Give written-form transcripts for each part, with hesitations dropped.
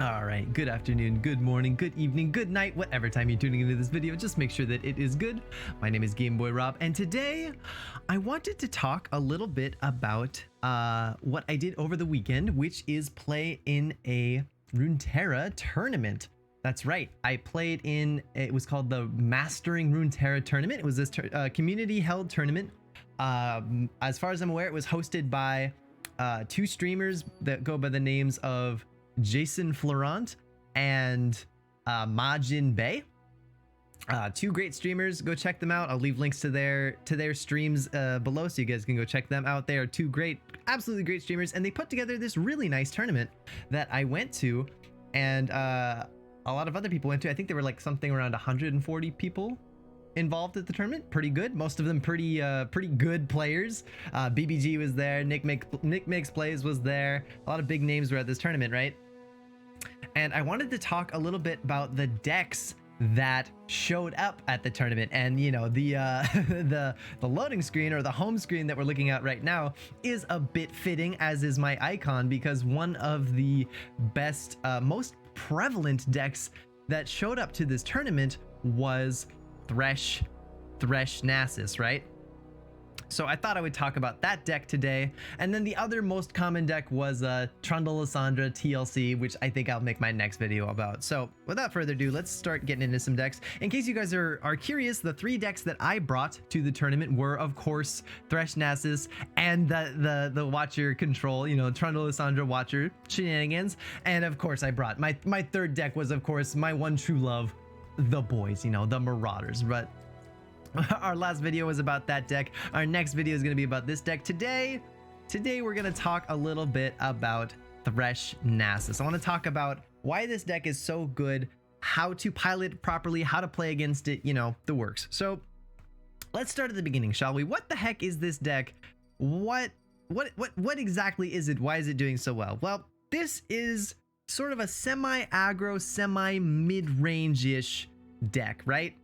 All right, good afternoon, good morning, good evening, good night, whatever time you're tuning into this video, just make sure that it is good. My name is Gameboy Rob, and today I wanted to talk a little bit about what I did over the weekend, which is play in a Runeterra tournament. That's right, I played in, it was called the Mastering Runeterra tournament. It was this community held tournament. As far as I'm aware, it was hosted by two streamers that go by the names of Fleurant and Majiinbae. Two great streamers. Go check them out. I'll leave links to their streams below, so you guys can go check them out. They are two great, absolutely great streamers, and they put together this really nice tournament that I went to, and a lot of other people went to. I think there were like something around 140 people involved at the tournament. Pretty good. Most of them pretty good players. BBG was there. Nick Makes Plays was there. A lot of big names were at this tournament, right? And I wanted to talk a little bit about the decks that showed up at the tournament. And you know, the the loading screen, or the home screen that we're looking at right now, is a bit fitting, as is my icon, because one of the best, most prevalent decks that showed up to this tournament was Thresh Nasus, right? So I thought I would talk about that deck today. And then the other most common deck was Trundle Lysandra TLC, which I think I'll make my next video about. So without further ado, let's start getting into some decks. In case you guys are curious, the three decks that I brought to the tournament were, of course, Thresh Nasus and the Watcher control, you know, Trundle Lysandra Watcher shenanigans. And of course I brought my third deck was, of course, my one true love, the boys, you know, the Marauders. But our last video was about that deck. Our next video is going to be about this deck. Today we're going to talk a little bit about Thresh Nasus. I want to talk about why this deck is so good, how to pilot it properly, how to play against it, you know, the works. So let's start at the beginning, shall we? What the heck is this deck? What exactly is it? Why is it doing so well? Well, this is sort of a semi-aggro, semi-mid-range-ish deck, right?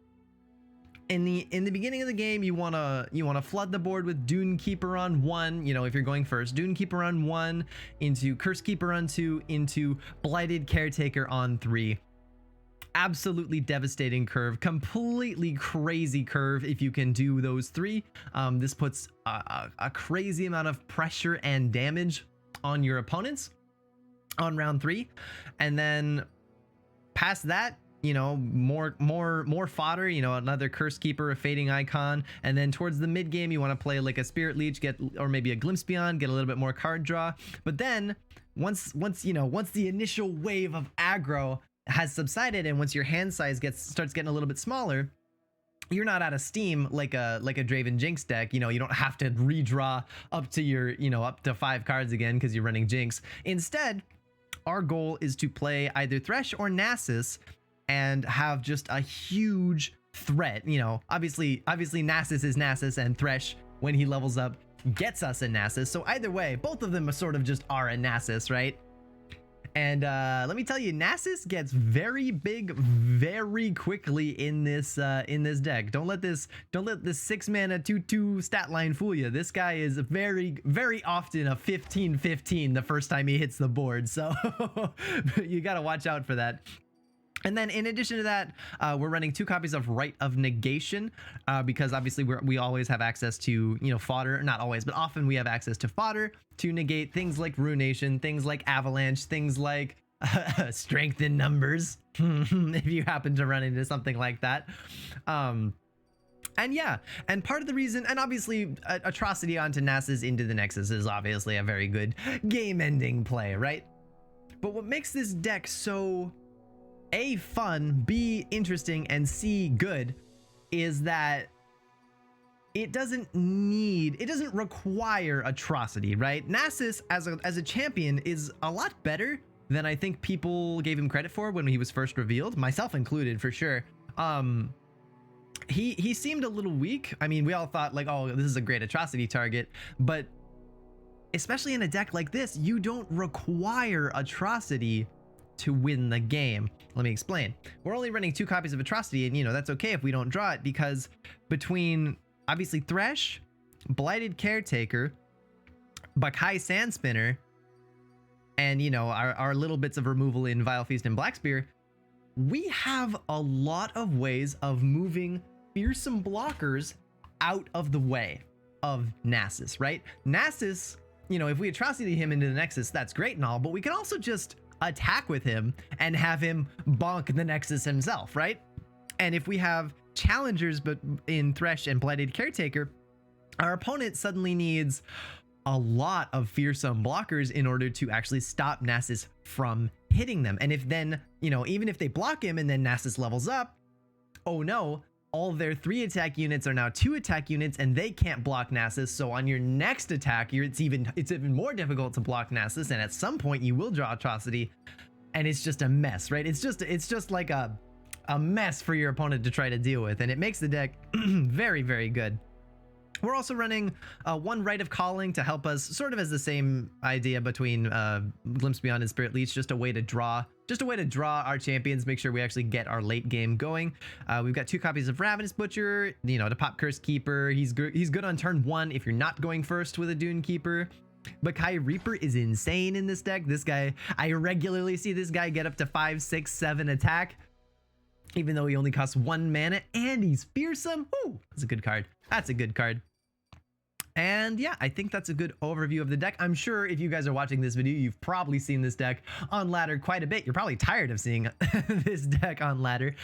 In the beginning of the game, you wanna flood the board with Dune Keeper on 1. You know, if you're going first, Dune Keeper on 1, into Curse Keeper on 2, into Blighted Caretaker on 3. Absolutely devastating curve, completely crazy curve if you can do those three. This puts a crazy amount of pressure and damage on your opponents on round 3, and then past that, you know, more fodder, you know, another Curse Keeper, a Fading Icon, and then towards the mid game you want to play like a Spirit Leech, or maybe a Glimpse Beyond, get a little bit more card draw. But then once the initial wave of aggro has subsided, and once your hand size starts getting a little bit smaller, you're not out of steam like a Draven Jinx deck. You know, you don't have to redraw up to your, you know, up to 5 cards again because you're running Jinx. Instead, our goal is to play either Thresh or Nasus and have just a huge threat. You know, obviously Nasus is Nasus, and Thresh, when he levels up, gets us a Nasus. So either way, both of them are sort of just are a Nasus, right? And let me tell you, Nasus gets very big very quickly in this deck. Don't let this 6-mana 2/2 stat line fool you. This guy is very often a 15/15 the first time he hits the board. So you gotta watch out for that. And then in addition to that, we're running 2 copies of Rite of Negation, because obviously we always have access to, you know, fodder. Not always, but often we have access to fodder to negate things like Ruination, things like Avalanche, things like Strength in Numbers, if you happen to run into something like that. And yeah, and part of the reason, and obviously Atrocity onto Nasus into the Nexus is obviously a very good game-ending play, right? But what makes this deck so A, fun, B, interesting, and C, good, is that it doesn't require Atrocity, right? Nasus as a champion is a lot better than I think people gave him credit for when he was first revealed, myself included for sure. He seemed a little weak. I mean, we all thought like, oh, this is a great Atrocity target, but especially in a deck like this, you don't require Atrocity to win the game. Let me explain. We're only running 2 copies of Atrocity, and you know, that's okay if we don't draw it, because between obviously Thresh, Blighted Caretaker, Bakai Sandspinner, and you know, our little bits of removal in Vile Feast and Black Spear, we have a lot of ways of moving fearsome blockers out of the way of Nasus, right? Nasus, you know, if we atrocity him into the Nexus, that's great and all, but we can also just attack with him and have him bonk the Nexus himself, right? And if we have challengers but in Thresh and Blighted Caretaker, our opponent suddenly needs a lot of fearsome blockers in order to actually stop Nasus from hitting them. And if then, you know, even if they block him and then Nasus levels up, oh no, all their 3 attack units are now 2 attack units and they can't block Nasus. So on your next attack, it's even more difficult to block Nasus, and at some point you will draw Atrocity, and it's just a mess, right? It's just like a mess for your opponent to try to deal with, and it makes the deck very, very good. We're also running 1 Rite of Calling to help us, sort of as the same idea between Glimpse Beyond and Spirit Leech, just a way to draw our champions, make sure we actually get our late game going. We've got 2 copies of Ravenous Butcher, you know, to pop Cursed Keeper. He's good on turn 1 if you're not going first with a Dune Keeper. Bakai Reaper is insane in this deck. This guy, I regularly see this guy get up to 5, 6, 7 attack, even though he only costs 1 mana, and he's fearsome. Ooh, that's a good card. That's a good card. And yeah, I think that's a good overview of the deck. I'm sure if you guys are watching this video, you've probably seen this deck on ladder quite a bit. You're probably tired of seeing this deck on ladder.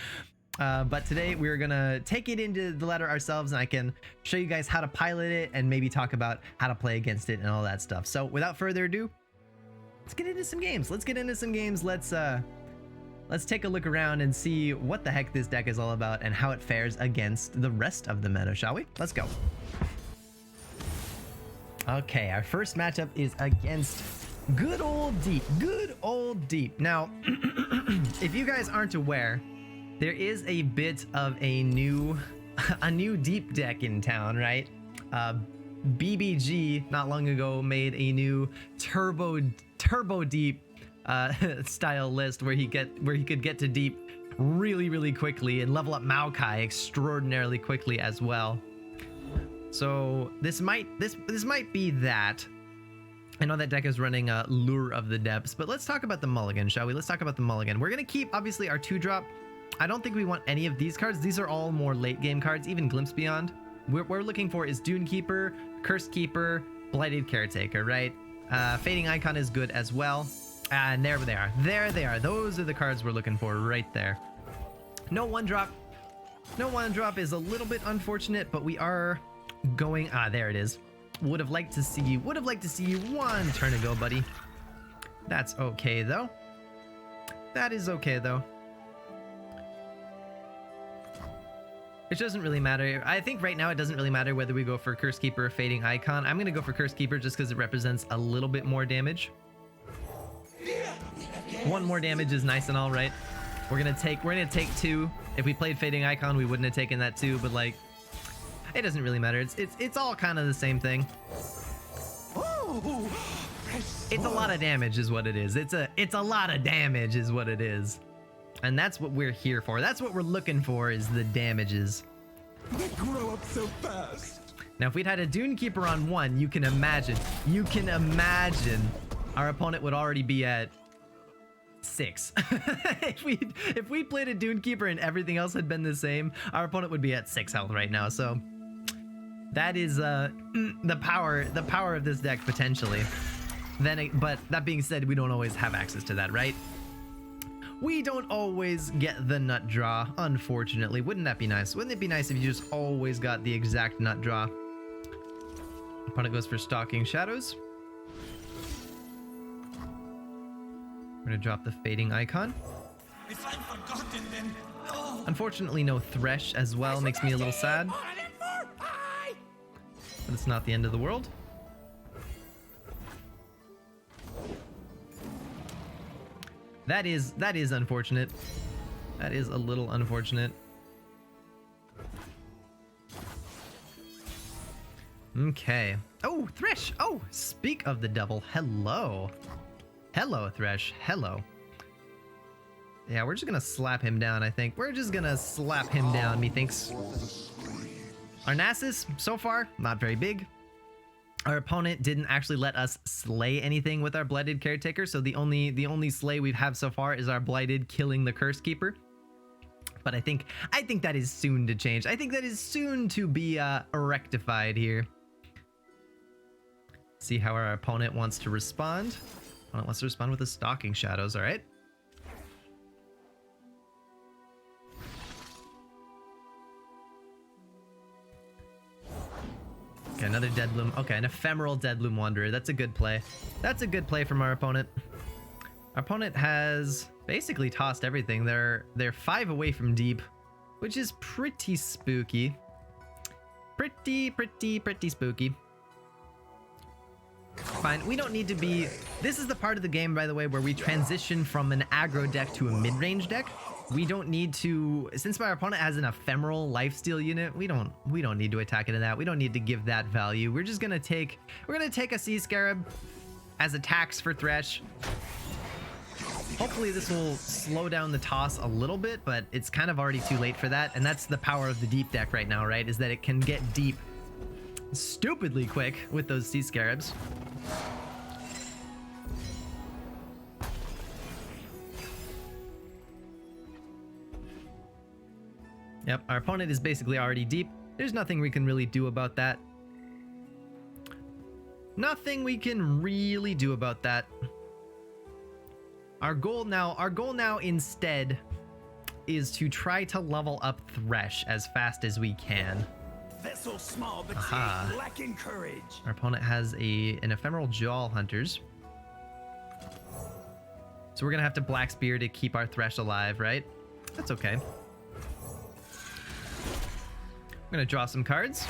But today we're gonna take it into the ladder ourselves, and I can show you guys how to pilot it and maybe talk about how to play against it and all that stuff. So without further ado, let's get into some games. Let's take a look around and see what the heck this deck is all about and how it fares against the rest of the meta, shall we? Let's go. Okay, our first matchup is against good old Deep. Good old Deep. Now, if you guys aren't aware, there is a bit of a new Deep deck in town, right? BBG not long ago made a new Turbo Deep style list where he could get to Deep really quickly and level up Maokai extraordinarily quickly as well. So this might be that. I know that deck is running Lure of the Depths, but let's talk about the mulligan, shall we? Let's talk about the mulligan. We're gonna keep obviously our 2-drop. I don't think we want any of these cards. These are all more late game cards, even Glimpse Beyond. What we're looking for is Dune Keeper, Cursed Keeper, Blighted Caretaker, right? Fading Icon is good as well. And there they are. There they are. Those are the cards we're looking for right there. No 1-drop. No 1-drop is a little bit unfortunate, but we are going, there it is. Would have liked to see you 1 turn ago, buddy. That's okay though. That is okay though. It doesn't really matter. I think right now it doesn't really matter whether we go for Curse Keeper or Fading Icon. I'm gonna go for Curse Keeper just because it represents a little bit more damage. 1 more damage is nice and all, right? We're gonna take 2. If we played Fading Icon, we wouldn't have taken that 2, but like, it doesn't really matter. It's all kind of the same thing. It's a lot of damage is what it is. It's a lot of damage is what it is. And that's what we're here for. That's what we're looking for, is the damages. They grow up so fast. Now, if we'd had a Dune Keeper on 1, you can imagine our opponent would already be at 6. If we played a Dune Keeper and everything else had been the same, our opponent would be at 6 health right now. So that is the power of this deck potentially. But that being said, we don't always have access to that, right? We don't always get the nut draw, unfortunately. Wouldn't that be nice? Wouldn't it be nice if you just always got the exact nut draw? Opponent goes for Stalking Shadows. We're gonna drop the Fading Icon. If I'm forgotten, then Unfortunately, no Thresh as well. Makes me a little sad. But it's not the end of the world. That is unfortunate. That is a little unfortunate. Okay. Oh, Thresh. Oh, speak of the devil. Hello. Hello, Thresh. Hello. Yeah, we're just gonna slap him down, I think. We're just gonna slap him down, methinks. Our Nasus, so far, not very big. Our opponent didn't actually let us slay anything with our Blighted Caretaker, so the only slay we've had so far is our Blighted killing the Curse Keeper. But I think that is soon to change. I think that is soon to be rectified here. See how our opponent wants to respond. Opponent wants to respond with the Stalking Shadows, all right? Okay, another Deadloom. Okay, an Ephemeral Deadloom Wanderer. That's a good play. That's a good play from our opponent. Our opponent has basically tossed everything. They're 5 away from deep, which is pretty spooky. Pretty spooky. Fine, we don't need to be... This is the part of the game, by the way, where we transition from an aggro deck to a mid-range deck. We don't need to, since our opponent has an ephemeral lifesteal unit, we don't need to attack into that. We don't need to give that value. We're just gonna take a Sea Scarab as a tax for Thresh. Hopefully this will slow down the toss a little bit, but it's kind of already too late for that. And that's the power of the deep deck right now, right? Is that it can get deep stupidly quick with those Sea Scarabs. Yep, our opponent is basically already deep. There's nothing we can really do about that. Nothing we can really do about that. Our goal now instead is to try to level up Thresh as fast as we can. Vessel small, but lacking courage. Our opponent has an Ephemeral Jaw Hunters. So we're gonna have to Black Spear to keep our Thresh alive, right? That's okay. I'm gonna draw some cards.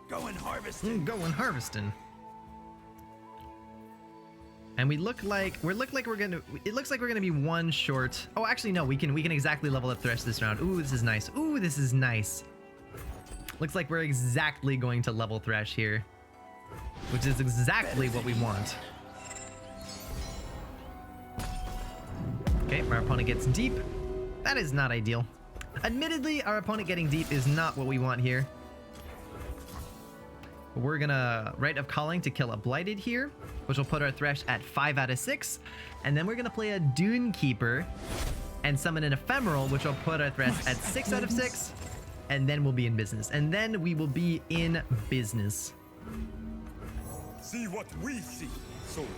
Going harvesting. Going harvesting. And it looks like we're gonna be 1 short. Oh, actually no, we can exactly level up Thresh this round. Ooh, this is nice. Ooh, this is nice. Looks like we're exactly going to level Thresh here, which is exactly what we want. Okay, our opponent gets deep. That is not ideal. Admittedly, our opponent getting deep is not what we want here. We're gonna Rite of Calling to kill a Blighted here, which will put our Thresh at 5 out of 6. And then we're gonna play a Dune Keeper and summon an Ephemeral, which will put our Thresh at 6 out of 6. And then we'll be in business. And then we will be in business. See what we see, soldier.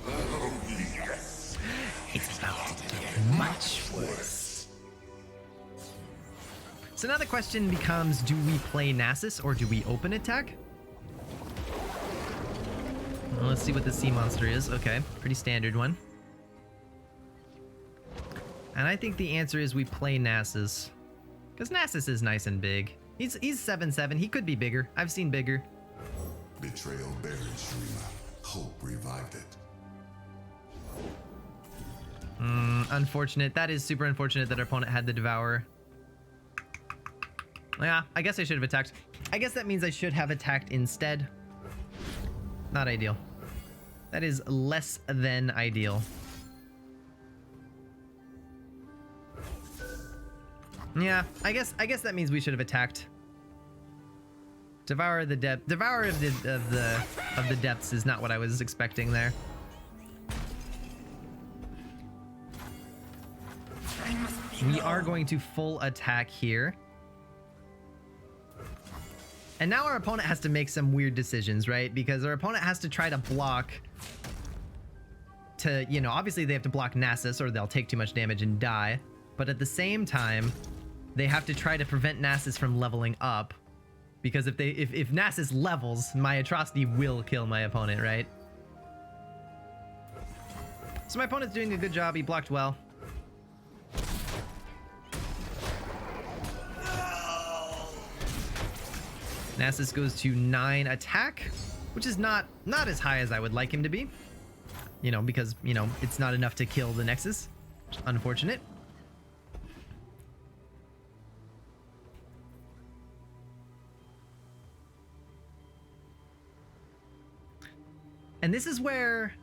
Oh, yes. It's about to get much worse. So now the question becomes, do we play Nasus or do we open attack? Well, let's see what the sea monster is. Okay, pretty standard one. And I think the answer is we play Nasus. Because Nasus is nice and big. He's 7/7. He could be bigger. I've seen bigger. Betrayal buried Shrima. Hope revived it. Unfortunate. That is super unfortunate that our opponent had the Devourer. Yeah, I guess I should have attacked. I guess that means I should have attacked instead. Not ideal. That is less than ideal. Yeah, I guess that means we should have attacked. Devourer of the depths is not what I was expecting there. We are going to full attack here. And now our opponent has to make some weird decisions, right? Because our opponent has to try to block to, you know, obviously they have to block Nasus or they'll take too much damage and die. But at the same time, they have to try to prevent Nasus from leveling up. Because if Nasus levels, my atrocity will kill my opponent, right? So my opponent's doing a good job. He blocked well. Nasus goes to 9 attack, which is not as high as I would like him to be. You know, because, you know, it's not enough to kill the Nexus. Unfortunate. And this is where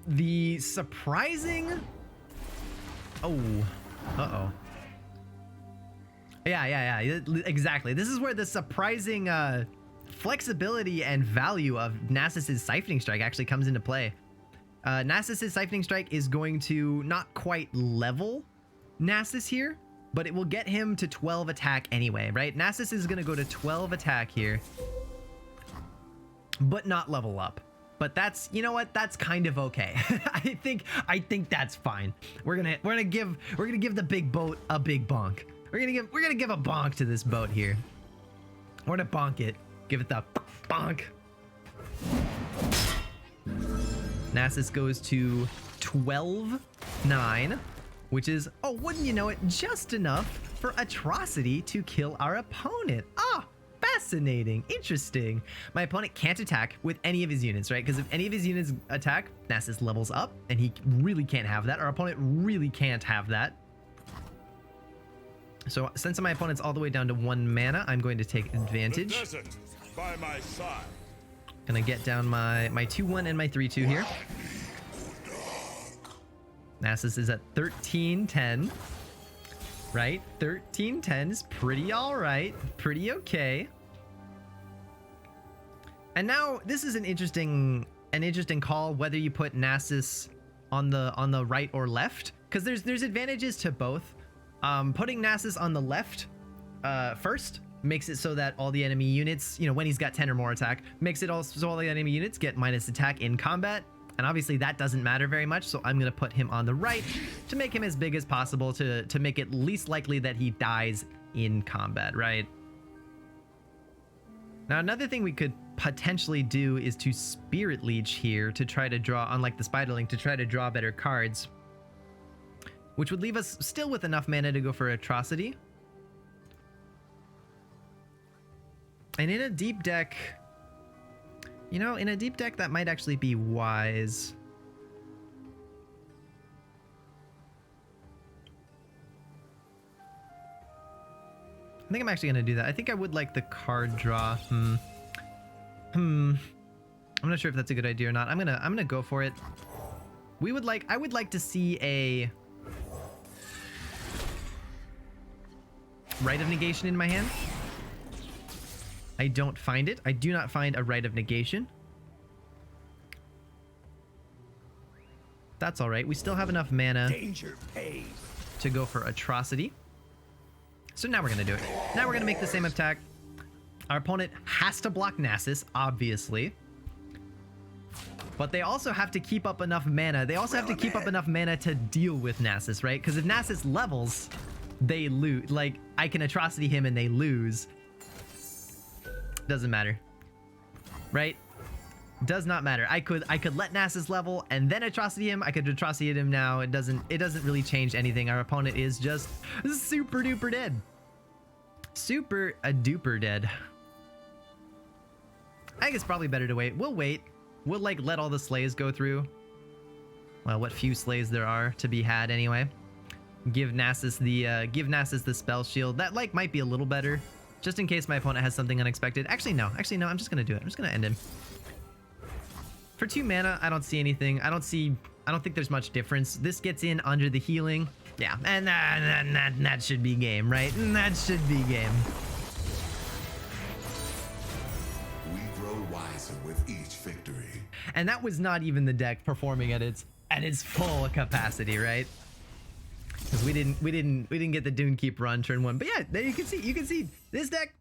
the surprising... Oh. Uh-oh. Yeah, exactly. This is where the surprising flexibility and value of Nasus's Siphoning Strike actually comes into play. Nasus's Siphoning Strike is going to not quite level Nasus here, but it will get him to 12 attack anyway, right? Nasus is going to go to 12 attack here, but not level up. But that's, you know what? That's kind of okay. I think that's fine. We're gonna give the big boat a big bonk. We're gonna give a bonk to this boat here. We're gonna bonk it. Give it the bonk. Nasus goes to 12-9, which is, oh, wouldn't you know it, just enough for Atrocity to kill our opponent. Ah, fascinating, interesting. My opponent can't attack with any of his units, right? Because if any of his units attack, Nasus levels up, and he really can't have that. Our opponent really can't have that. So since my opponent's all the way down to 1 mana, I'm going to take advantage. The desert by my side. Gonna get down my 2-1 and my 3-2 here. Nasus is at 13-10. Right? 13-10 is pretty alright. Pretty okay. And now this is an interesting call whether you put Nasus on the right or left. Because there's advantages to both. Putting Nasus on the left first makes it so that all the enemy units, you know, when he's got 10 or more attack, makes it also so all the enemy units get minus attack in combat. And obviously that doesn't matter very much, so I'm going to put him on the right to make him as big as possible to make it least likely that he dies in combat, right? Now, another thing we could potentially do is to Spirit Leech here to try to draw, unlike the Spiderling, to try to draw better cards, which would leave us still with enough mana to go for Atrocity. And in a deep deck, you know, in a deep deck that might actually be wise. I think I'm actually going to do that. I think I would like the card draw. I'm not sure if that's a good idea or not. I'm gonna go for it. I would like to see a Rite of Negation in my hand. I don't find it. I do not find a Rite of Negation. That's all right. We still have enough mana Danger pays. to go for Atrocity. So now we're going to do it. Now we're going to make the same attack. Our opponent has to block Nasus, obviously. But they also have to keep up enough mana. They also have to keep up enough mana to deal with Nasus, right? Because if Nasus levels, they lose. Like, I can Atrocity him and they lose. Doesn't matter, right? Does not matter. I could let Nasus level and then Atrocity him. I could Atrocity him now. It doesn't really change anything. Our opponent is just super duper dead. Super a duper dead. I think it's probably better to wait. We'll wait. We'll like let all the slays go through. Well, what few slays there are to be had anyway. Give Nasus the spell shield. That like might be a little better. Just in case my opponent has something unexpected. Actually, no. I'm just gonna do it. I'm just gonna end him. For 2 mana, I don't see anything. I don't think there's much difference. This gets in under the healing. Yeah, and that should be game, right? That should be game. We grow wiser with each victory. And that was not even the deck performing at its full capacity, right? Because we didn't get the Dunekeep run turn 1. But yeah, there you can see this deck,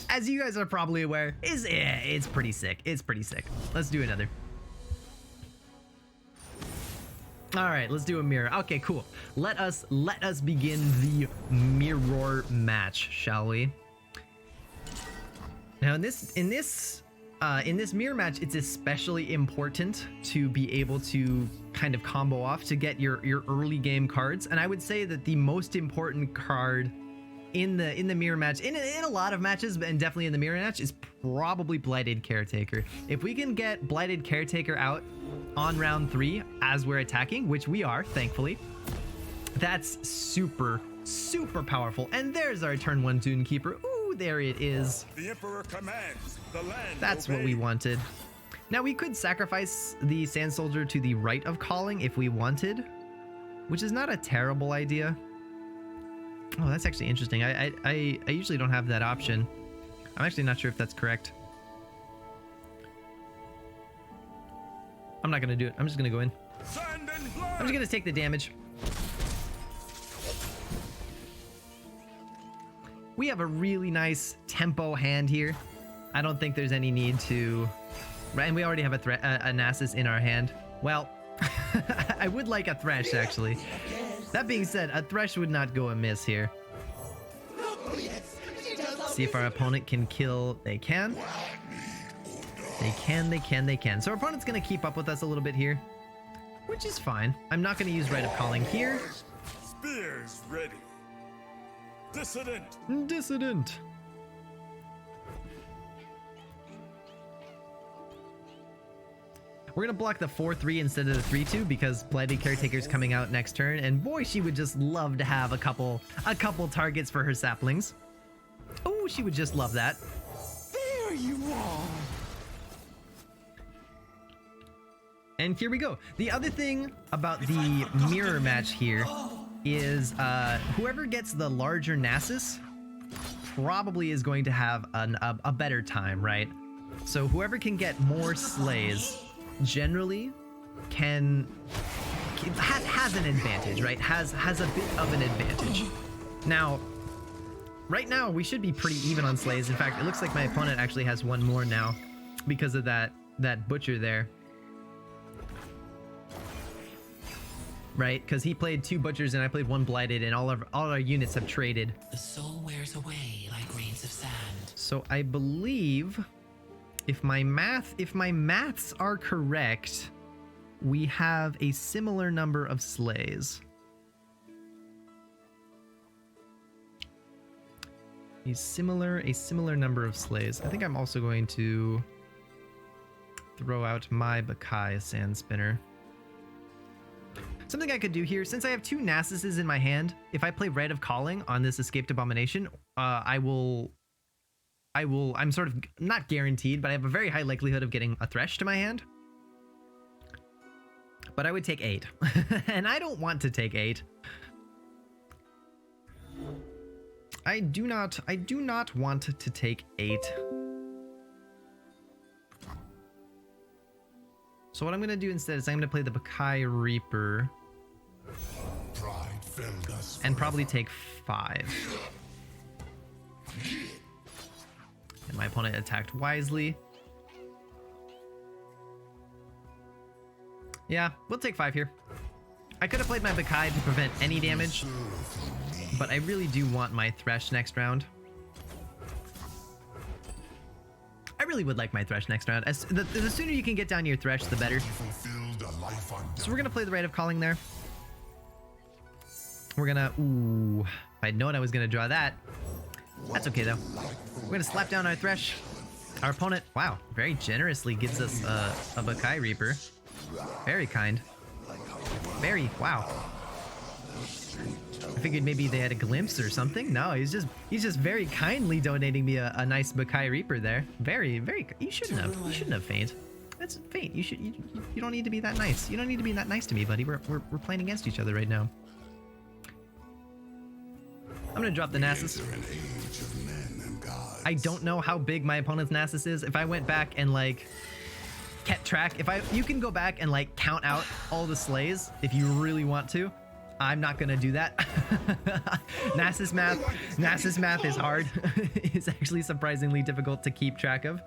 as you guys are probably aware, it's pretty sick. It's pretty sick. Let's do another. All right, let's do a mirror. Okay, cool. Let us begin the mirror match, shall we? Now in this mirror match, it's especially important to be able to kind of combo off to get your early game cards. And I would say that the most important card in the mirror match, in a lot of matches, and definitely in the mirror match, is probably Blighted Caretaker. If we can get Blighted Caretaker out on round 3 as we're attacking, which we are, thankfully, that's super powerful. And there's our turn 1 Dunekeeper. Ooh, there it is. The Emperor commands. The land That's what we wanted. Now we could sacrifice the Sand Soldier to the Rite of Calling if we wanted, which is not a terrible idea. Oh, that's actually interesting. I usually don't have that option. I'm actually not sure if that's correct. I'm not gonna do it. I'm just gonna go in. Sand and blood. I'm just gonna take the damage. We have a really nice tempo hand here. I don't think there's any need to... Right, and we already have a Nasus in our hand. Well, I would like a Thresh, actually. That being said, a Thresh would not go amiss here. See if our opponent can kill. They can. They can. So our opponent's going to keep up with us a little bit here, which is fine. I'm not going to use Rite of Calling here. Spears ready. Dissident. Dissident. We're going to block the 4-3 instead of the 3-2 because Blighted Caretaker's coming out next turn, and boy, she would just love to have a couple targets for her saplings. Oh, she would just love that. There you are. And here we go. The other thing about the mirror match here is whoever gets the larger Nasus probably is going to have a better time, right? So whoever can get more slays generally has an advantage, right? Has a bit of an advantage. Now, right now we should be pretty even on slays. In fact, it looks like my opponent actually has one more now because of that butcher there. Right, because he played 2 butchers and I played 1 blighted, and all our units have traded. The soul wears away like grains of sand. So I believe if my maths are correct, we have a similar number of slays. A similar number of slays. I think I'm also going to throw out my Bakai Sand Spinner. Something I could do here, since I have 2 Nasuses in my hand, if I play Rite of Calling on this Escaped Abomination, I'm sort of not guaranteed, but I have a very high likelihood of getting a Thresh to my hand. But I would take 8. And I don't want to take 8. I do not want to take 8. So what I'm going to do instead is I'm going to play the Bakai Reaper and probably take 5. And my opponent attacked wisely. Yeah, we'll take 5 here. I could have played my Bakai to prevent any damage, but I really do want my Thresh next round. I really would like my Thresh next round. The sooner you can get down your Thresh, the better. So we're going to play the Rite of Calling there. We're going to... Ooh, if I'd known I was going to draw that. That's okay, though. We're going to slap down our Thresh. Our opponent, wow, very generously gives us a Bakai Reaper. Very kind. Very, wow. I figured maybe they had a glimpse or something. No, he's just very kindly donating me a nice Bakai Reaper there. Very, very. You shouldn't have faint. That's faint. You don't need to be that nice. You don't need to be that nice to me, buddy. We're playing against each other right now. I'm gonna drop the Nasus. I don't know how big my opponent's Nasus is. If I went back and like kept track, you can go back and like count out all the slays if you really want to. I'm not gonna do that. Nasus math is hard. It's actually surprisingly difficult to keep track of.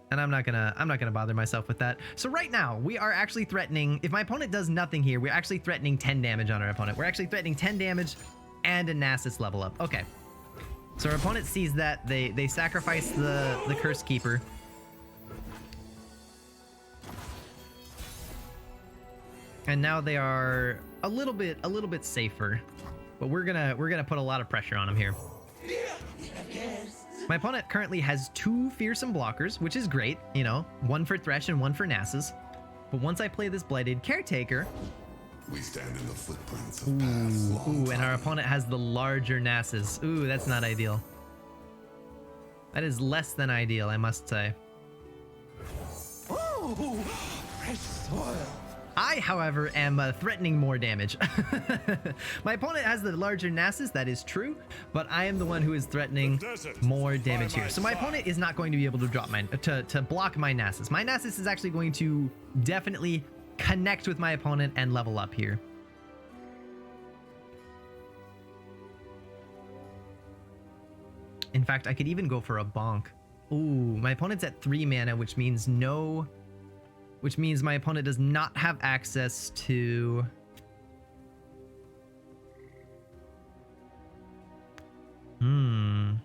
And I'm not gonna bother myself with that. So right now, we are actually threatening, if my opponent does nothing here, we're actually threatening 10 damage on our opponent. We're actually threatening 10 damage and a Nasus level up. Okay. So our opponent sees that, they sacrifice the Curse Keeper. And now they are a little bit safer, but we're gonna put a lot of pressure on them here. My opponent currently has 2 fearsome blockers, which is great, you know, 1 for Thresh and 1 for Nasus. But once I play this Blighted Caretaker, we stand in the footprints of paths long and our opponent has the larger Nasus. Ooh, that's not ideal. That is less than ideal, I must say. Ooh, fresh soil. I, however, am threatening more damage. My opponent has the larger Nasus, that is true, but I am the one who is threatening more damage here. So my opponent is not going to be able to drop my to block my Nasus. My Nasus is actually going to definitely connect with my opponent and level up here. In fact, I could even go for a bonk. Ooh, my opponent's at 3 mana, which means my opponent does not have access to... All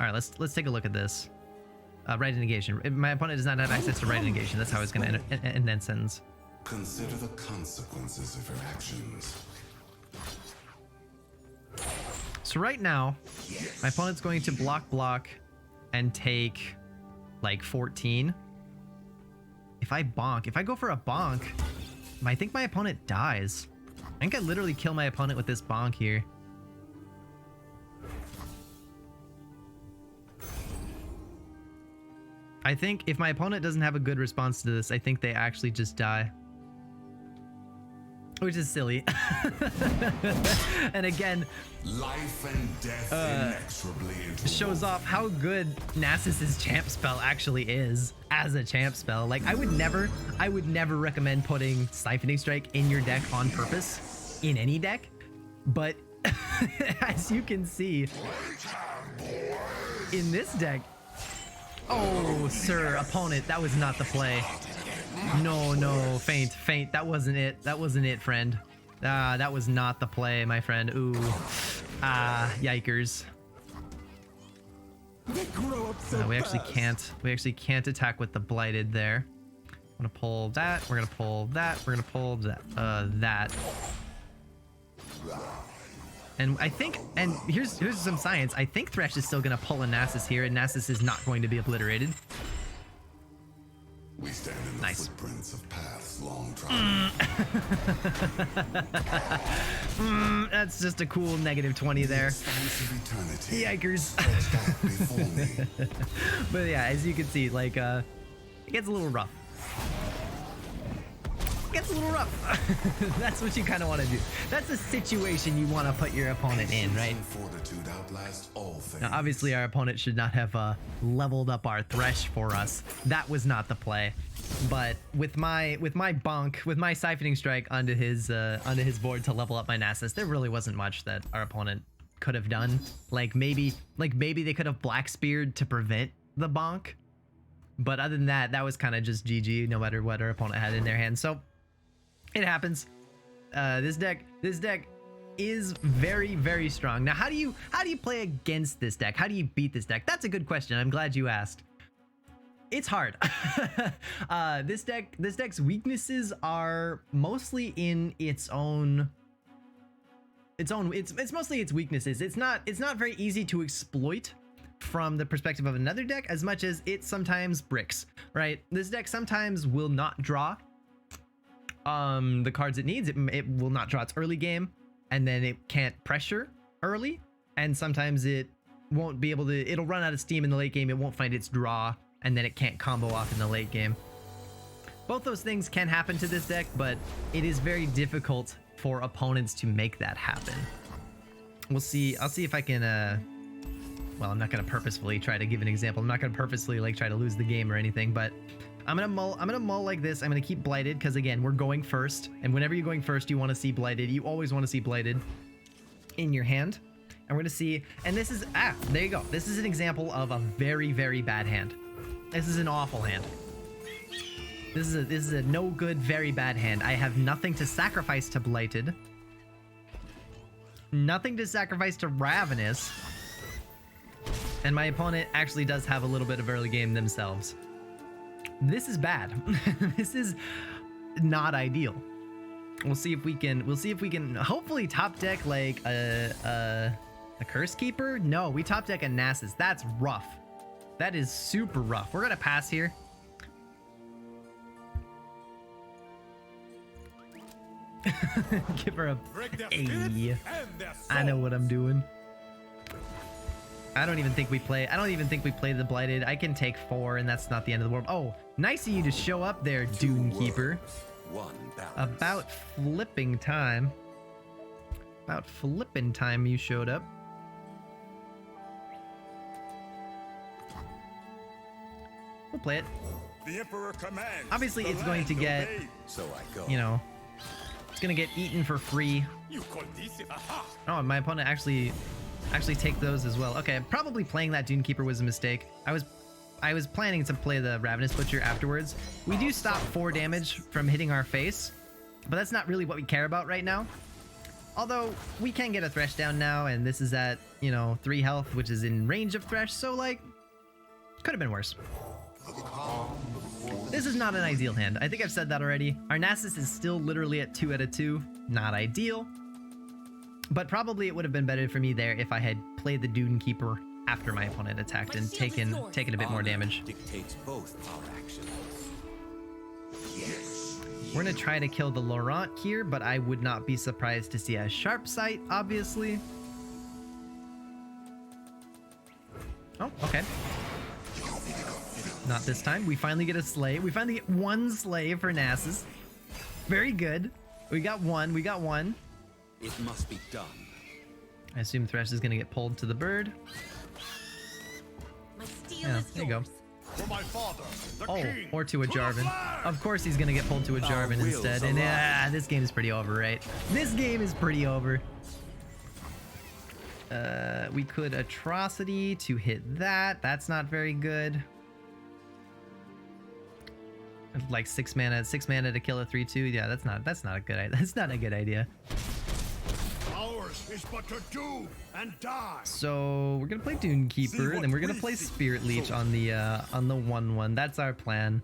right, let's take a look at this. Right negation. My opponent does not have access to right negation. That's how it's going to end that sentence. Consider the consequences of your actions. So right now, my opponent's going to block, and take like 14. If I go for a bonk, I think my opponent dies. I think I literally kill my opponent with this bonk here. I think if my opponent doesn't have a good response to this, I think they actually just die. Which is silly. And again, Life and death inexorably interwoven. shows off how good Nasus's champ spell actually is as a champ spell. Like I would never recommend putting Siphoning Strike in your deck on purpose in any deck, but as you can see in this deck, oh sir, opponent, that was not the play. No, feint. That wasn't it, friend. That was not the play, my friend. Ooh. Yikers. We actually can't attack with the blighted there. I'm gonna pull that, we're gonna pull that, we're gonna pull that. And I think, and here's some science. I think Thresh is still gonna pull a Nasus here, and Nasus is not going to be obliterated. We stand in the Nice. footprints of paths long trodden. That's just a cool -20 there. Expanse of eternity Yikers. stretched out before me. But yeah, as you can see, like, it gets a little rough. That's what you kind of want to do. That's a situation you want to put your opponent in, right? Fortitude outlast all things. Now, obviously, our opponent should not have leveled up our Thresh for us. That was not the play. But with my bonk, with my Siphoning Strike onto his board to level up my Nasus, there really wasn't much that our opponent could have done. Like maybe they could have Black Speared to prevent the bonk. But other than that, that was kind of just GG, no matter what our opponent had in their hand. So it happens. This deck is very, very strong. Now, how do you play against this deck? How do you beat this deck? That's a good question. I'm glad you asked. It's hard. This deck's weaknesses are mostly in its mostly its weaknesses. It's not very easy to exploit from the perspective of another deck as much as it sometimes bricks, right? This deck sometimes will not draw the cards it needs. It will not draw its early game, and then it can't pressure early, and sometimes it won't be able to, it'll run out of steam in the late game, it won't find its draw, and then it can't combo off in the late game. Both those things can happen to this deck, but it is very difficult for opponents to make that happen. We'll see. I'll see if I can well, I'm not going to purposefully try to give an example. I'm not going to purposefully like try to lose the game or anything, but I'm going to mull like this. I'm going to keep blighted because again, we're going first, and whenever you're going first, you want to see blighted. You always want to see blighted in your hand. And we're going to see, and this is, there you go. This is an example of a very, very bad hand. This is an awful hand. This is a no good, very bad hand. I have nothing to sacrifice to blighted. Nothing to sacrifice to ravenous. And my opponent actually does have a little bit of early game themselves. This is bad. This is not ideal. We'll see if we can hopefully top deck like a Curse Keeper. No, we top deck a Nasus. That's rough. That is super rough. We're gonna pass here. Give her a A. I know what I'm doing. I don't even think we play the Blighted. I can take 4 and that's not the end of the world. Oh, nice of you to show up there, Dune Keeper. About flipping time. About flipping time you showed up. We'll play it. The Emperor commands. Obviously, the it's going to land get, obeys. So I go. you know, it's gonna get eaten for free. You call this? Aha! Oh, and my opponent actually take those as well. Okay, probably playing that Dune Keeper was a mistake. I was planning to play the Ravenous Butcher afterwards. We do stop 4 damage from hitting our face, but that's not really what we care about right now. Although we can get a Thresh down now, and this is at, you know, 3 health, which is in range of Thresh, so like, could have been worse. This is not an ideal hand. I think I've said that already. Our Nasus is still literally at 2 out of 2. Not ideal. But probably it would have been better for me there if I had played the Dune Keeper after my opponent attacked and taken a bit more damage. Dictates both our actions. We're gonna try to kill the Fleurant here, but I would not be surprised to see a sharp sight, obviously. Oh, okay. Not this time. We finally get a slay. We finally get 1 slay for Nasus. Very good. We got 1. We got 1. It must be done. I assume Thresh is gonna get pulled to the bird. My steel Yeah, is there you go. yours. For my father, the Oh, king. or to a To the Jarvan. flag! Of course he's gonna get pulled to a Jarvan wheels instead. And alive. this game is pretty over, right? This game is pretty over. We could Atrocity to hit that. That's not very good. Like 6 mana to kill a 3/2. Yeah, that's not a good idea. That's not a good idea. Ours is but to do and die. So we're gonna play Dune Keeper, what then we're gonna we play see. Spirit Leech on the 1/1. That's our plan.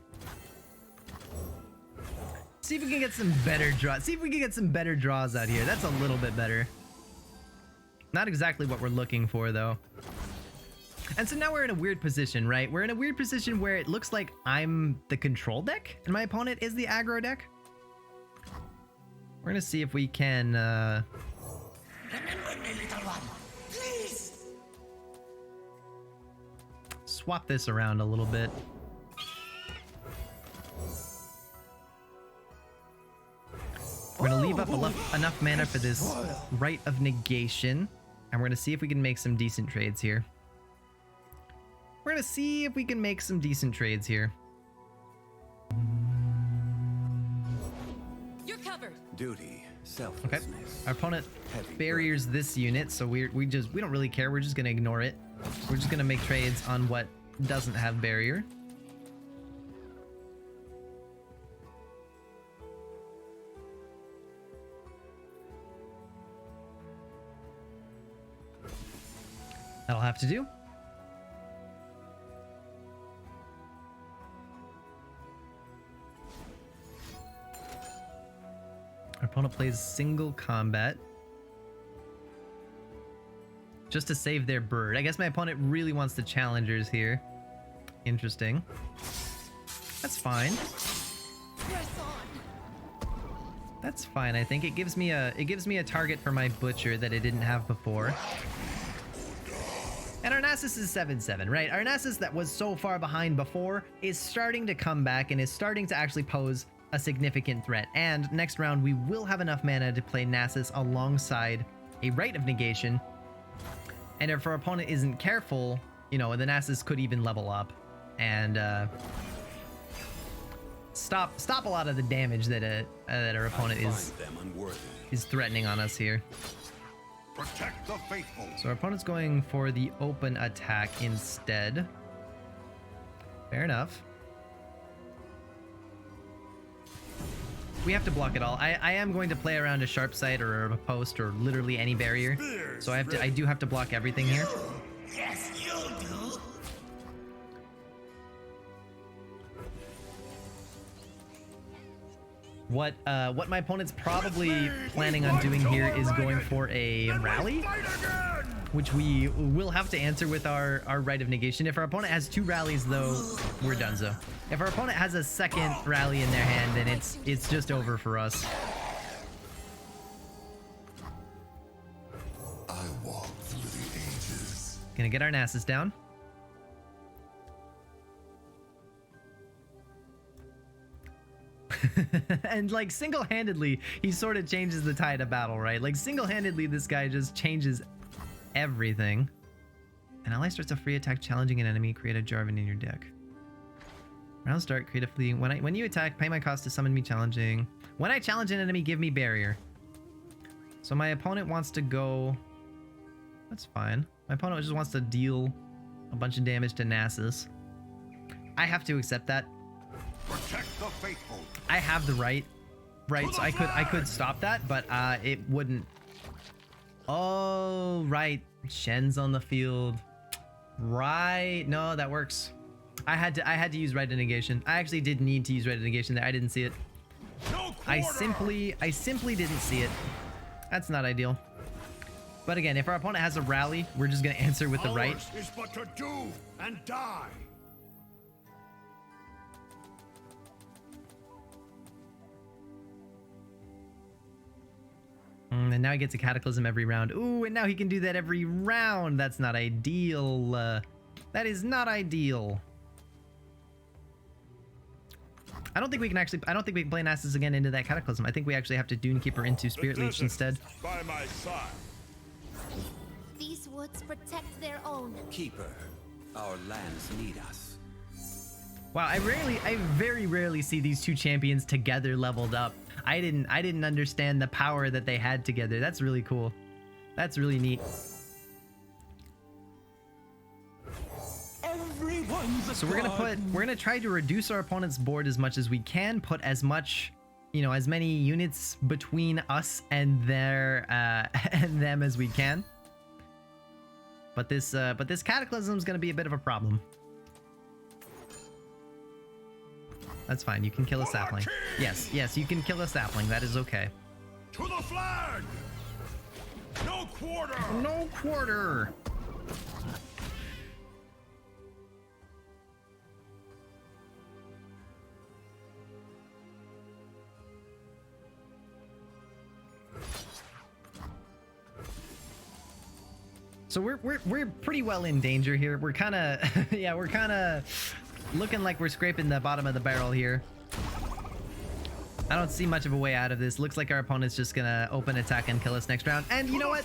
See if we can get some better draws. See if we can get some better draws out here. That's a little bit better. Not exactly what we're looking for though. And so now we're in a weird position, right? We're in a weird position where it looks like I'm the control deck and my opponent is the aggro deck. We're gonna see if we can Remember me, little one. Please. swap this around a little bit. We're gonna leave up enough mana for this Rite of Negation, and we're gonna see if we can make some decent trades here. We're gonna see if we can make some decent trades here. You're covered. Duty, Okay. selflessness. Our opponent Heavy barriers this unit, so we don't really care. We're just gonna ignore it. We're just gonna make trades on what doesn't have barrier. That'll have to do. Our opponent plays single combat just to save their bird. I guess my opponent really wants the challengers here. Interesting. That's fine. Press on. That's fine. I think it gives me a target for my butcher that it didn't have before. And our Nasus is 7/7, right? Our Nasus that was so far behind before is starting to come back and is starting to actually pose a significant threat. And next round, we will have enough mana to play Nasus alongside a Rite of Negation. And if our opponent isn't careful, you know, the Nasus could even level up and stop a lot of the damage that our opponent Find is them unworthy. threatening on us here. Protect the faithful. So our opponent's going for the open attack instead. Fair enough. We have to block it all. I am going to play around a sharp sight or a post or literally any barrier. So I do have to block everything here. Yes, you'll do. What my opponent's probably planning on doing here is going for a rally, which we will have to answer with our Rite of Negation. If our opponent has 2 rallies though, we're donezo. If our opponent has a second rally in their hand, then it's just over for us. I walk through the ages. Gonna get our Nasus down. And like single-handedly, he sort of changes the tide of battle, right? Like single-handedly, this guy just changes everything. An ally starts a free attack challenging an enemy. Create a Jarvan in your deck. Round start, create a fleeting. When you attack, pay my cost to summon me challenging. When I challenge an enemy, give me barrier. So my opponent wants to go. That's fine. My opponent just wants to deal a bunch of damage to Nasus. I have to accept that. Protect the faithful. I have the right. Right, so I could stop that, but it wouldn't. Oh, right. Shen's on the field. Right. No, that works. I had to use right negation. I actually did need to use right negation there. I didn't see it. No I quarter. simply didn't see it. That's not ideal. But again, if our opponent has a rally, we're just gonna answer with the right. Ours is but to do and die. And now he gets a Cataclysm every round. Ooh, and now he can do that every round. That's not ideal. That is not ideal. I don't think we can play Nasus again into that Cataclysm. I think we actually have to Dune Keeper into Spirit Leech instead. By my side. These woods protect their own. Keeper, our lands need us. Wow, I very rarely see these two champions together leveled up. I didn't understand the power that they had together. That's really cool. That's really neat. So we're gonna try to reduce our opponent's board as much as we can, put as much, as many units between us and their and them as we can. But this Cataclysm is gonna be a bit of a problem. That's fine. You can kill a sapling. Yes, you can kill a sapling. That is okay. To the flag. No quarter. No quarter. So we're pretty well in danger here. We're kind of yeah, we're kind of looking like we're scraping the bottom of the barrel here. I don't see much of a way out of this. Looks like our opponent's just gonna open attack and kill us next round. And you know what?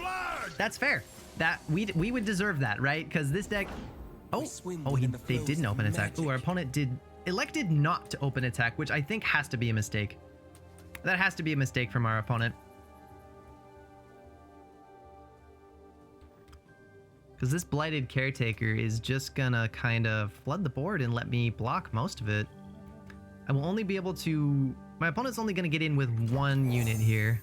That's fair. That we would deserve that, right? Because this deck. Oh, they didn't open attack. Ooh, our opponent elected not to open attack, which I think has to be a mistake. That has to be a mistake from our opponent. Because this Blighted Caretaker is just gonna kind of flood the board and let me block most of it. I will only be able to... My opponent's only gonna get in with one unit here.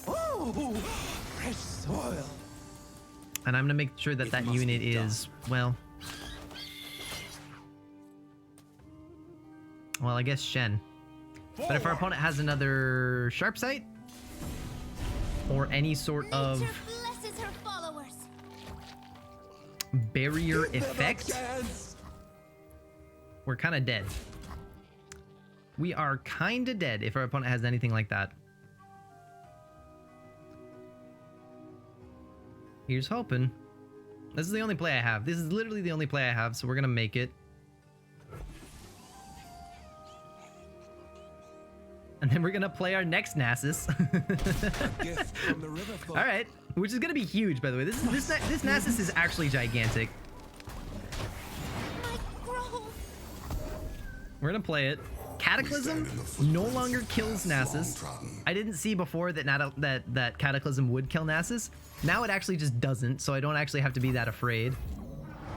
Oh, fresh soil. And I'm gonna make sure that that unit is, well, I guess Shen. But if our opponent has another Sharp Sight, or any sort of Nature blesses her followers. barrier effect, we're kind of dead. We are kind of dead if our opponent has anything like that. Here's hoping. This is the only play I have. This is literally the only play I have, so we're gonna make it. And then we're gonna play our next Nasus. All right, which is gonna be huge, by the way. This Nasus is actually gigantic. My grove. We're gonna play it. Cataclysm no longer kills Nasus. I didn't see before that that Cataclysm would kill Nasus. Now it actually just doesn't, so I don't actually have to be that afraid.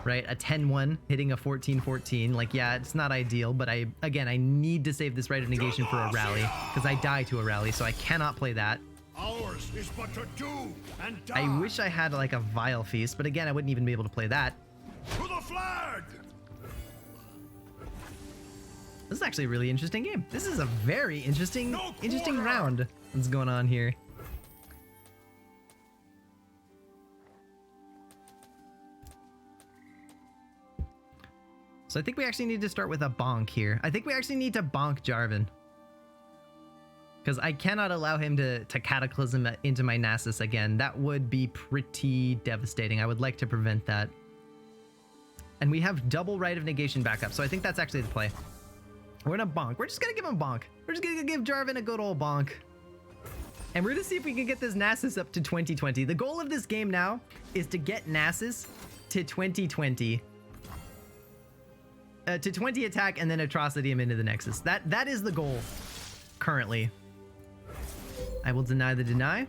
Right? A 10-1 hitting a 14-14. Like, yeah, it's not ideal, but I need to save this Rite of Negation for a rally, because I die to a rally, so I cannot play that. Ours is but to do and die. I wish I had like a Vile Feast, but again, I wouldn't even be able to play that. To the flag. This is actually a really interesting game. This is a very interesting round that's going on here. So I think we actually need to start with a bonk here. I think we actually need to bonk Jarvan. because I cannot allow him to Cataclysm into my Nasus again. That would be pretty devastating. I would like to prevent that. And we have double Rite of Negation backup, so I think that's actually the play. We're gonna bonk. We're just gonna give him bonk. We're just gonna give Jarvan a good old bonk. And we're gonna see if we can get this Nasus up to 2020. The goal of this game now is to get Nasus to 2020. To 20 attack and then atrocity him into the Nexus. That is the goal currently. I will deny the deny.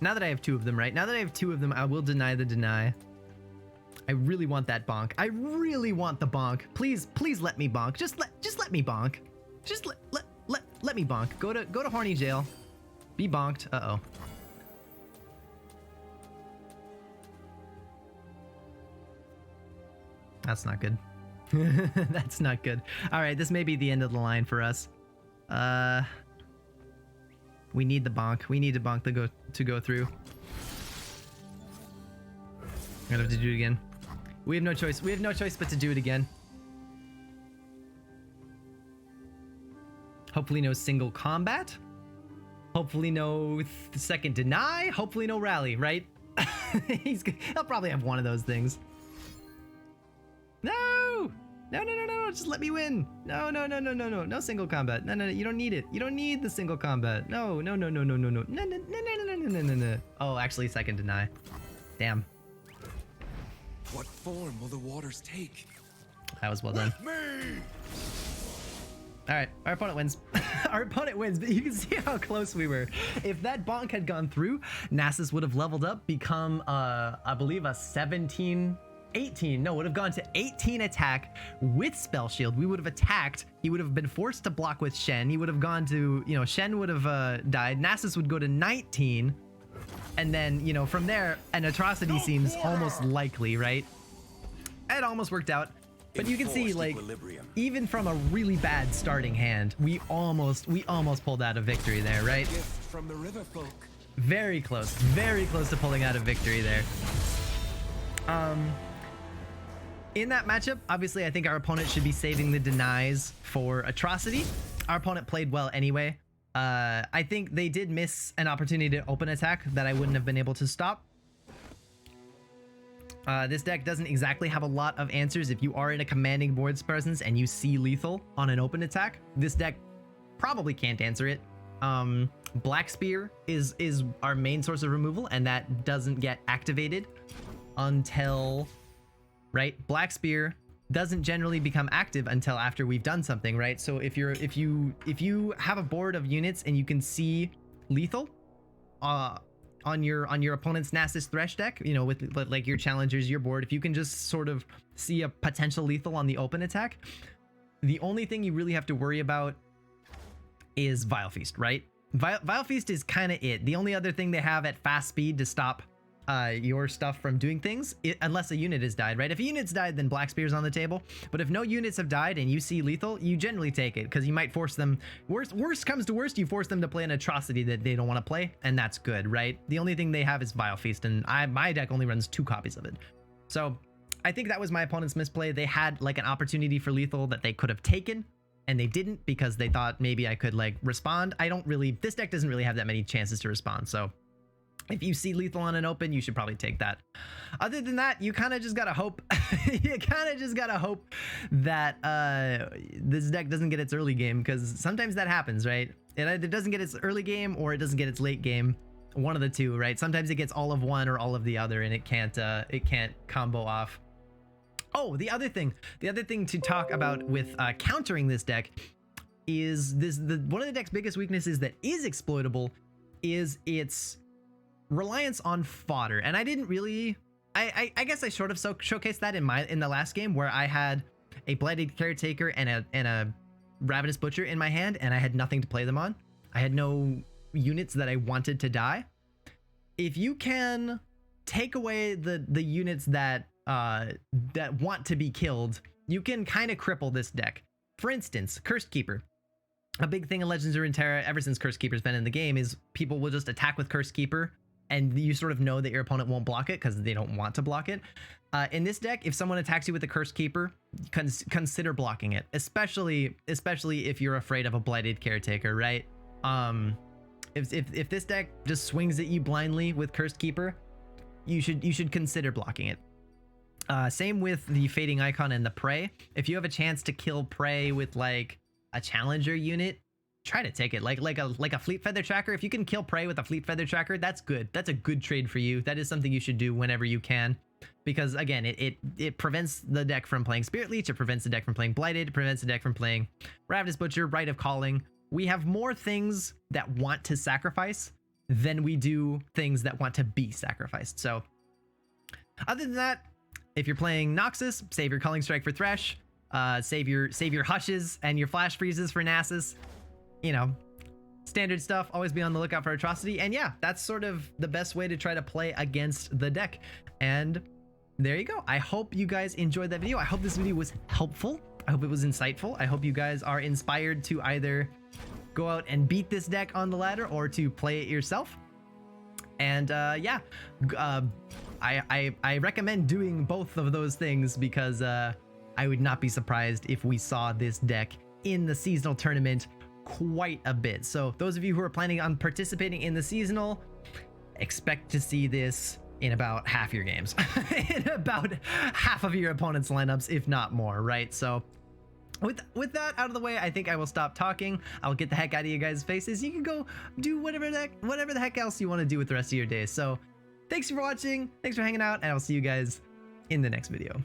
Now that I have two of them, right? Now that I have two of them, I will deny the deny. I really want that bonk. I really want the bonk. Please let me bonk. Just let me bonk. Just let me bonk. Go to horny jail. Be bonked. Uh-oh. That's not good. That's not good. All right, this may be the end of the line for us. We need the bonk. We need the bonk to go through. I'm gonna have to do it again. We have no choice. We have no choice but to do it again. Hopefully no single combat. Hopefully no second deny. Hopefully no rally, right? He'll probably have one of those things. No! No, just let me win. No single combat. No, you don't need it. You don't need the single combat. No. Oh, actually second deny. Damn. What form will the waters take? That was well done. All right, our opponent wins. Our opponent wins, but you can see how close we were. If that bonk had gone through, Nasus would have leveled up, become, I believe, a 18. No, would have gone to 18 attack with Spell Shield. We would have attacked. He would have been forced to block with Shen. He would have gone to, Shen would have died. Nasus would go to 19. And then, from there, an atrocity seems almost likely, right? It almost worked out. But you can see, like, even from a really bad starting hand, we almost pulled out a victory there, right? From the river folk. Very close to pulling out a victory there. In that matchup, obviously, I think our opponent should be saving the denies for atrocity. Our opponent played well anyway. I think they did miss an opportunity to open attack that I wouldn't have been able to stop. This deck doesn't exactly have a lot of answers. If you are in a commanding board's presence and you see lethal on an open attack, this deck probably can't answer it. Black Spear is our main source of removal, and that doesn't get activated until, right? Black Spear doesn't generally become active until after we've done something, right? So if you have a board of units and you can see lethal on your opponent's Nasus Thresh deck, with like your challengers, your board, if you can just sort of see a potential lethal on the open attack, the only thing you really have to worry about is Vile Feast, right? Vile Feast is kind of it. The only other thing they have at fast speed to stop your stuff from doing things, unless a unit has died, right? If a unit's died, then Black Spear's on the table. But if no units have died and you see lethal, you generally take it, because you might force them, worst comes to worst, you force them to play an atrocity that they don't want to play, and that's good, right? The only thing they have is Vile Feast, and my deck only runs 2 copies of it. So I think that was my opponent's misplay. They had like an opportunity for lethal that they could have taken, and they didn't, because they thought maybe I could like respond. This deck doesn't really have that many chances to respond, so if you see lethal on an open, you should probably take that. Other than that, you kind of just gotta hope. You kind of just gotta hope that this deck doesn't get its early game, because sometimes that happens, right? It either doesn't get its early game or it doesn't get its late game. One of the two, right? Sometimes it gets all of one or all of the other, and it can't combo off. Oh, the other thing to talk about with countering this deck is one of the deck's biggest weaknesses that is exploitable is its reliance on fodder. And I didn't really, I guess I sort of showcased that in the last game, where I had a Blighted Caretaker and a Ravenous Butcher in my hand, and I had nothing to play them on. I had no units that I wanted to die. If you can take away the units that want to be killed, you can kind of cripple this deck. For instance, Cursed Keeper. A big thing in Legends of Runeterra ever since Cursed Keeper's been in the game is people will just attack with Cursed Keeper and you sort of know that your opponent won't block it because they don't want to block it. In this deck, if someone attacks you with a Cursed Keeper, consider blocking it, especially if you're afraid of a Blighted Caretaker, right? If this deck just swings at you blindly with Cursed Keeper, you should consider blocking it. Same with the Fading Icon and the Prey. If you have a chance to kill Prey with like a Challenger unit, try to take it. Like a Fleet Feather Tracker. If you can kill Prey with a Fleet Feather Tracker, that's good. That's a good trade for you. That is something you should do whenever you can. Because again, it prevents the deck from playing Spirit Leech, it prevents the deck from playing Blighted, it prevents the deck from playing Ravenous Butcher, Rite of Calling. We have more things that want to sacrifice than we do things that want to be sacrificed. So other than that, if you're playing Nasus, save your Culling Strike for Thresh, save your Hushes and your Flash Freezes for Nasus. You know, standard stuff. Always be on the lookout for Atrocity. And yeah, that's sort of the best way to try to play against the deck. And there you go. I hope you guys enjoyed that video. I hope this video was helpful. I hope it was insightful. I hope you guys are inspired to either go out and beat this deck on the ladder or to play it yourself. And yeah, I recommend doing both of those things because I would not be surprised if we saw this deck in the seasonal tournament quite a bit. So those of you who are planning on participating in the seasonal, expect to see this in about half your games, in about half of your opponent's lineups, if not more, right? So with that out of the way, I think I will stop talking. I'll get the heck out of you guys' faces. You can go do whatever the heck else you want to do with the rest of your day. So thanks for watching, thanks for hanging out, and I'll see you guys in the next video.